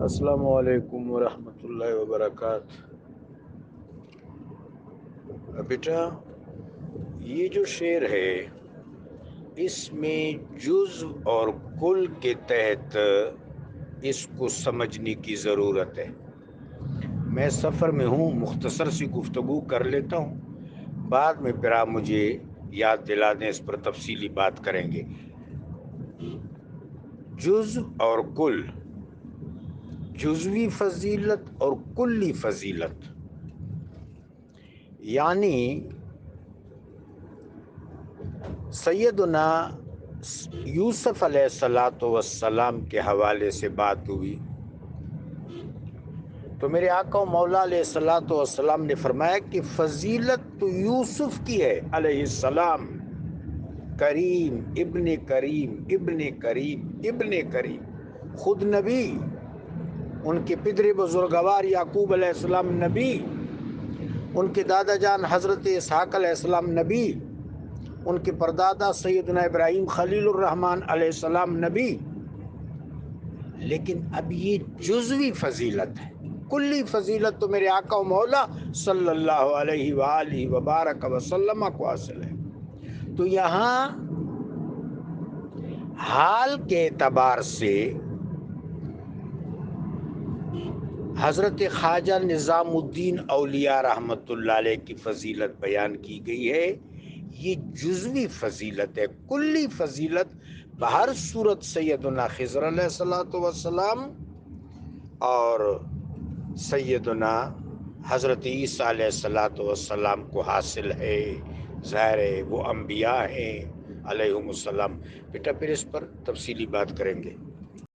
السلام علیکم ورحمۃ اللہ وبرکاتہ۔ بیٹا، یہ جو شعر ہے اس میں جزو اور کل کے تحت اس کو سمجھنے کی ضرورت ہے۔ میں سفر میں ہوں، مختصر سی گفتگو کر لیتا ہوں، بعد میں پھر آپ مجھے یاد دلا دیں، اس پر تفصیلی بات کریں گے۔ جزو اور کل، جزوی فضیلت اور کلی فضیلت، یعنی سیدنا یوسف علیہ السلام کے حوالے سے بات ہوئی تو میرے آقا و مولا علیہ السلام نے فرمایا کہ فضیلت تو یوسف کی ہے علیہ السلام، کریم ابن کریم ابن کریم ابن کریم، خود نبی، ان کے پدر بزرگوار یعقوب علیہ السلام نبی، ان کے دادا جان حضرت اسحاق علیہ السلام نبی، ان کے پردادا سیدنا ابراہیم خلیل الرحمن علیہ السلام نبی۔ لیکن اب یہ جزوی فضیلت ہے، کلی فضیلت تو میرے آقا و مولا صلی اللہ علیہ وآلہ وبارک وسلم کو حاصل ہے۔ تو یہاں حال کے اعتبار سے حضرت خواجہ نظام الدین اولیاء رحمۃ اللہ علیہ کی فضیلت بیان کی گئی ہے، یہ جزوی فضیلت ہے۔ کلی فضیلت بہر صورت سیدنا خضر علیہ السلام اور سیدنا حضرت عیسیٰ علیہ السلام کو حاصل ہے، ظاہر ہے وہ انبیاء ہیں علیہم السلام۔ بیٹا پھر اس پر تفصیلی بات کریں گے۔